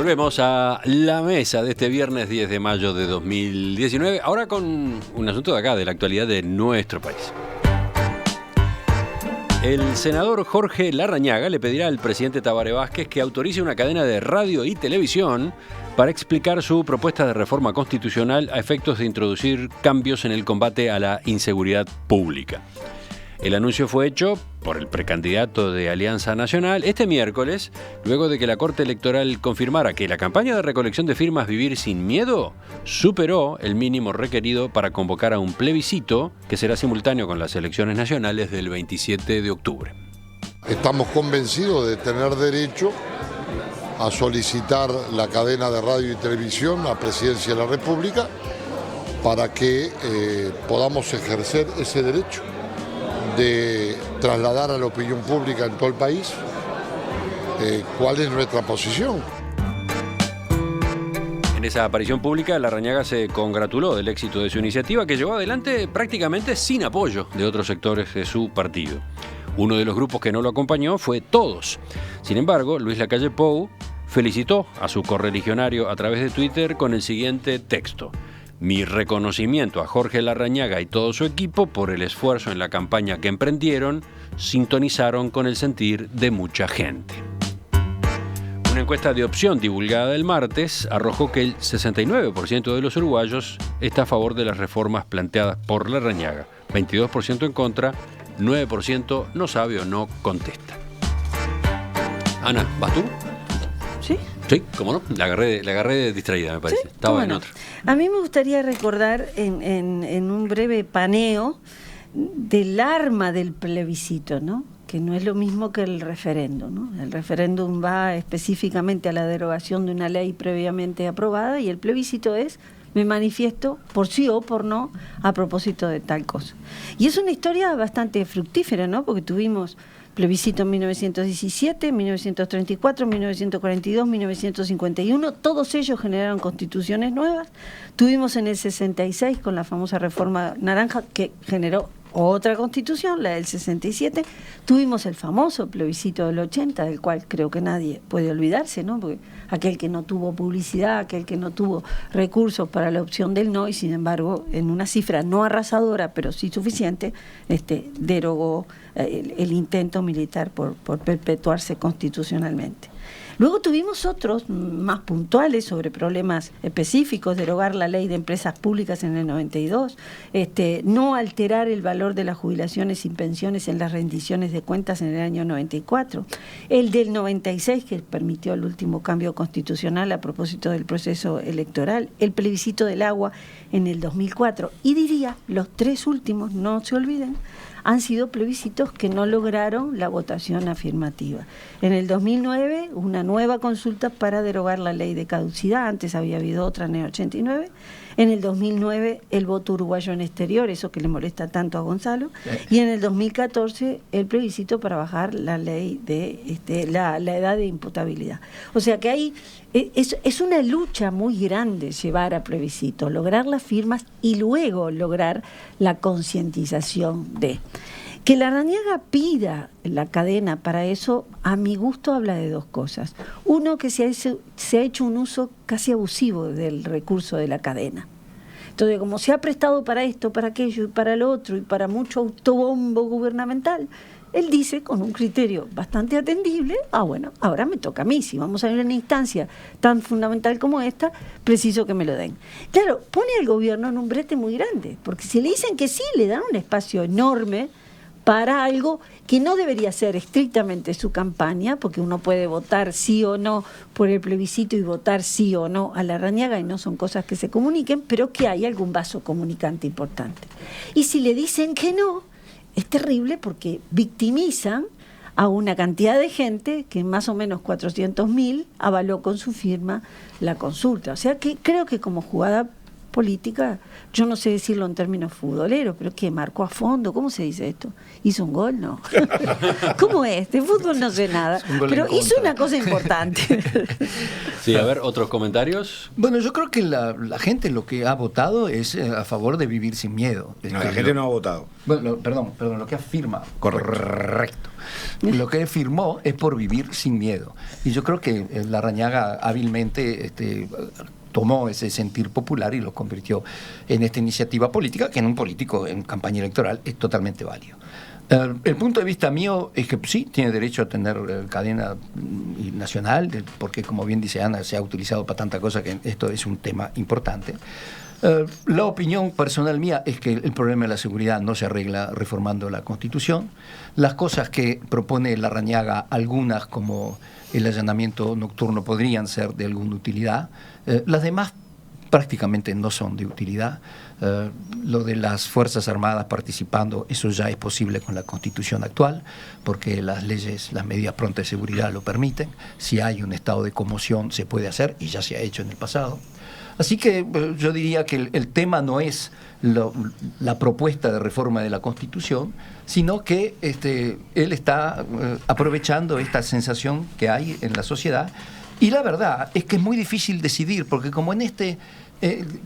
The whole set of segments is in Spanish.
Volvemos a la mesa de este viernes 10 de mayo de 2019, ahora con un asunto de acá, de la actualidad de nuestro país. El senador Jorge Larrañaga le pedirá al presidente Tabaré Vázquez que autorice una cadena de radio y televisión para explicar su propuesta de reforma constitucional a efectos de introducir cambios en el combate a la inseguridad pública. El anuncio fue hecho por el precandidato de Alianza Nacional este miércoles, luego de que la Corte Electoral confirmara que la campaña de recolección de firmas Vivir sin Miedo superó el mínimo requerido para convocar a un plebiscito que será simultáneo con las elecciones nacionales del 27 de octubre. Estamos convencidos de tener derecho a solicitar la cadena de radio y televisión a la Presidencia de la República para que podamos ejercer ese derecho de trasladar a la opinión pública en todo el país cuál es nuestra posición. En esa aparición pública, Larrañaga se congratuló del éxito de su iniciativa, que llevó adelante prácticamente sin apoyo de otros sectores de su partido. Uno de los grupos que no lo acompañó fue Todos. Sin embargo, Luis Lacalle Pou felicitó a su correligionario a través de Twitter con el siguiente texto: mi reconocimiento a Jorge Larrañaga y todo su equipo por el esfuerzo en la campaña que emprendieron, sintonizaron con el sentir de mucha gente. Una encuesta de opción divulgada el martes arrojó que el 69% de los uruguayos está a favor de las reformas planteadas por Larrañaga, 22% en contra, 9% no sabe o no contesta. Ana, ¿vas tú? ¿Sí? Sí, ¿cómo no? La agarré distraída, me parece. ¿Sí? Estaba en otra. A mí me gustaría recordar en un breve paneo del arma del plebiscito, ¿no? Que no es lo mismo que el referéndum, ¿no? El referéndum va específicamente a la derogación de una ley previamente aprobada y el plebiscito es: me manifiesto por sí o por no a propósito de tal cosa. Y es una historia bastante fructífera, ¿no? Porque tuvimos plebiscito en 1917, 1934, 1942, 1951, todos ellos generaron constituciones nuevas. Tuvimos en el 66 con la famosa reforma naranja que generó otra constitución, la del 67. Tuvimos el famoso plebiscito del 80, del cual creo que nadie puede olvidarse, ¿no? Porque aquel que no tuvo publicidad, aquel que no tuvo recursos para la opción del no, y sin embargo, en una cifra no arrasadora, pero sí suficiente, derogó el intento militar por perpetuarse constitucionalmente. Luego tuvimos otros más puntuales sobre problemas específicos: derogar la ley de empresas públicas en el 92, no alterar el valor de las jubilaciones y pensiones en las rendiciones de cuentas en el año 94, el del 96 que permitió el último cambio constitucional a propósito del proceso electoral, el plebiscito del agua en el 2004, y diría, los tres últimos, no se olviden, han sido plebiscitos que no lograron la votación afirmativa. En el 2009, una nueva consulta para derogar la ley de caducidad, antes había habido otra en el 89. En el 2009, el voto uruguayo en exterior, eso que le molesta tanto a Gonzalo. Y en el 2014, el plebiscito para bajar la ley de la edad de imputabilidad. O sea que ahí es una lucha muy grande llevar a plebiscito, lograr las firmas y luego lograr la concientización de. Que Larrañaga pida la cadena para eso, a mi gusto, habla de dos cosas. Uno, que se ha hecho un uso casi abusivo del recurso de la cadena. Entonces, como se ha prestado para esto, para aquello y para lo otro y para mucho autobombo gubernamental, él dice, con un criterio bastante atendible: bueno, ahora me toca a mí, si vamos a ir a una instancia tan fundamental como esta, preciso que me lo den. Claro, pone al gobierno en un brete muy grande, porque si le dicen que sí, le dan un espacio enorme para algo que no debería ser estrictamente su campaña, porque uno puede votar sí o no por el plebiscito y votar sí o no a Larrañaga, y no son cosas que se comuniquen, pero que hay algún vaso comunicante importante. Y si le dicen que no, es terrible, porque victimizan a una cantidad de gente que más o menos 400.000 avaló con su firma la consulta. O sea que creo que como jugada política, yo no sé decirlo en términos futboleros, pero ¿qué? ¿Marcó a fondo? ¿Cómo se dice esto? ¿Hizo un gol? No. ¿Cómo es? De fútbol no sé nada, pero hizo una cosa importante. Sí, a ver, ¿otros comentarios? Bueno, yo creo que la gente lo que ha votado es a favor de vivir sin miedo. No, la gente no ha votado. Bueno, perdón, lo que afirma. Correcto. Lo que firmó es por vivir sin miedo. Y yo creo que Larrañaga hábilmente tomó ese sentir popular y lo convirtió en esta iniciativa política, que en un político en campaña electoral es totalmente válido. El punto de vista mío es que sí, tiene derecho a tener cadena nacional, porque como bien dice Ana, se ha utilizado para tanta cosa que esto es un tema importante. La opinión personal mía es que el problema de la seguridad no se arregla reformando la Constitución. Las cosas que propone Larrañaga, algunas como el allanamiento nocturno, podrían ser de alguna utilidad. Las demás prácticamente no son de utilidad. Lo de las Fuerzas Armadas participando, eso ya es posible con la Constitución actual, porque las leyes, las medidas prontas de seguridad lo permiten. Si hay un estado de conmoción se puede hacer, y ya se ha hecho en el pasado. Así que yo diría que el tema no es la propuesta de reforma de la Constitución, sino que él está aprovechando esta sensación que hay en la sociedad. Y la verdad es que es muy difícil decidir, porque como en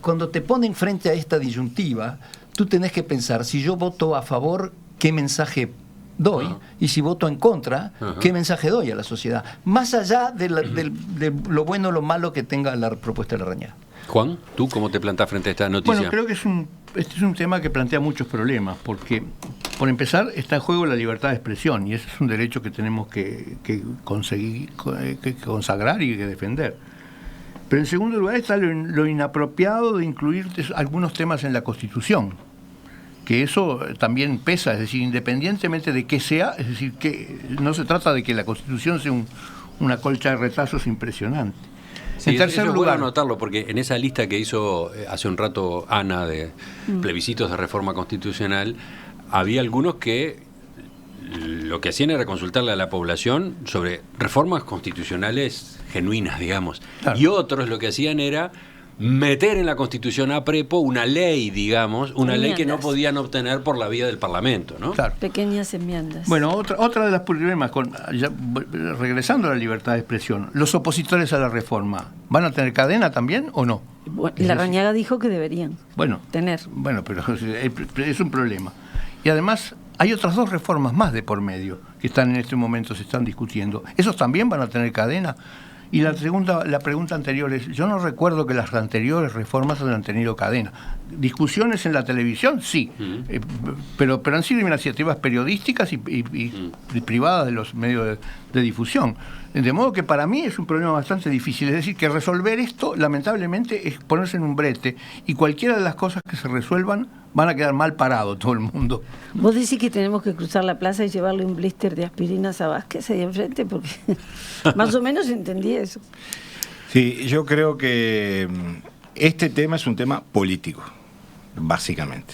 cuando te ponen frente a esta disyuntiva, tú tenés que pensar, si yo voto a favor, ¿qué mensaje doy? Y si voto en contra, ¿qué mensaje doy a la sociedad? Más allá de lo bueno o lo malo que tenga la propuesta de Larrañaga. Juan, ¿tú cómo te plantás frente a esta noticia? Bueno, creo que este es un tema que plantea muchos problemas, porque, por empezar, está en juego la libertad de expresión, y ese es un derecho que tenemos que conseguir, que consagrar y que defender. Pero en segundo lugar está lo inapropiado de incluir algunos temas en la Constitución, que eso también pesa, es decir, independientemente de qué sea, es decir, que no se trata de que la Constitución sea una colcha de retazos impresionante. Sí, en tercer lugar, lugar, es bueno notarlo, porque en esa lista que hizo hace un rato Ana de plebiscitos de reforma constitucional, había algunos que lo que hacían era consultarle a la población sobre reformas constitucionales genuinas, digamos. Claro. Y otros lo que hacían era meter en la Constitución a prepo una ley, digamos, una ley que no podían obtener por la vía del Parlamento, ¿no? Claro. Pequeñas enmiendas. Bueno, otra de las problemas, regresando a la libertad de expresión, los opositores a la reforma, ¿van a tener cadena también o no? Bueno, Larrañaga dijo que deberían tener. Bueno, pero es un problema. Y además hay otras dos reformas más de por medio que están en este momento, se están discutiendo. ¿Esos también van a tener cadena? Y la pregunta anterior es, yo no recuerdo que las anteriores reformas hayan tenido cadena. ¿Discusiones en la televisión? Sí, pero han sido iniciativas periodísticas y privadas de los medios de difusión. De modo que para mí es un problema bastante difícil. Es decir, que resolver esto, lamentablemente, es ponerse en un brete, y cualquiera de las cosas que se resuelvan van a quedar mal parado todo el mundo. Vos decís que tenemos que cruzar la plaza y llevarle un blister de aspirinas a Vázquez ahí enfrente, porque más o menos entendí eso. Sí, yo creo que este tema es un tema político, básicamente.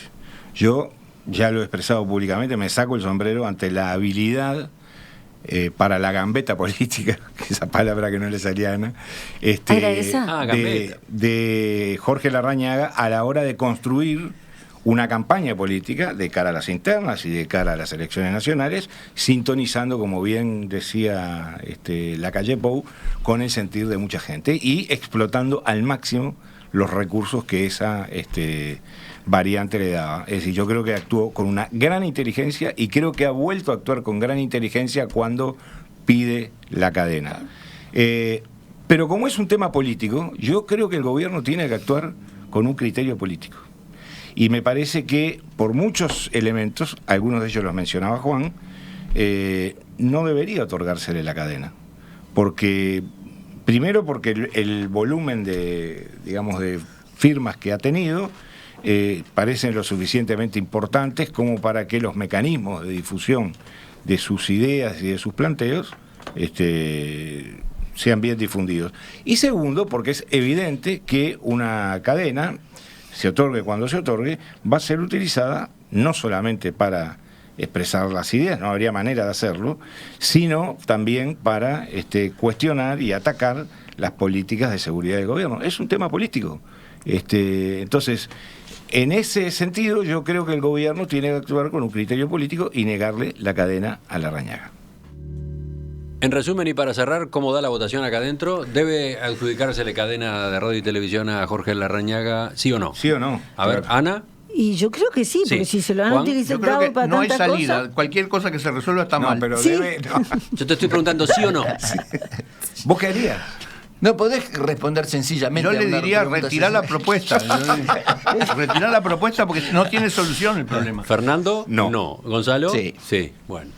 Yo ya lo he expresado públicamente, me saco el sombrero ante la habilidad para la gambeta política, que esa palabra que no le salía a Ana, de Jorge Larrañaga a la hora de construir una campaña política de cara a las internas y de cara a las elecciones nacionales, sintonizando, como bien decía Lacalle Pou, con el sentir de mucha gente y explotando al máximo los recursos que esa variante le daba. Es decir, yo creo que actuó con una gran inteligencia, y creo que ha vuelto a actuar con gran inteligencia cuando pide la cadena. Pero como es un tema político, yo creo que el gobierno tiene que actuar con un criterio político. Y me parece que por muchos elementos, algunos de ellos los mencionaba Juan, no debería otorgársele la cadena. Primero porque el volumen de firmas que ha tenido parecen lo suficientemente importantes como para que los mecanismos de difusión de sus ideas y de sus planteos sean bien difundidos. Y segundo, porque es evidente que una cadena, se otorgue cuando se otorgue, va a ser utilizada no solamente para expresar las ideas, no habría manera de hacerlo, sino también para cuestionar y atacar las políticas de seguridad del gobierno. Es un tema político. Entonces, en ese sentido, yo creo que el gobierno tiene que actuar con un criterio político y negarle la cadena a Larrañaga. En resumen, y para cerrar, ¿cómo da la votación acá adentro? ¿Debe adjudicársele cadena de radio y televisión a Jorge Larrañaga, sí o no? Sí o no. A ver, Ana. Y yo creo que sí, porque si se lo han Juan, Yo utilizado creo que para no hay tanta salida. cosa. Cualquier cosa que se resuelva está No, mal. pero Sí. Yo te estoy preguntando sí o no. ¿Vos qué harías? No podés responder sencillamente. Yo a le una diría pregunta retirar la sencilla. propuesta. Retirar la propuesta porque no tiene solución el problema. Fernando, No. Gonzalo, Sí. Bueno.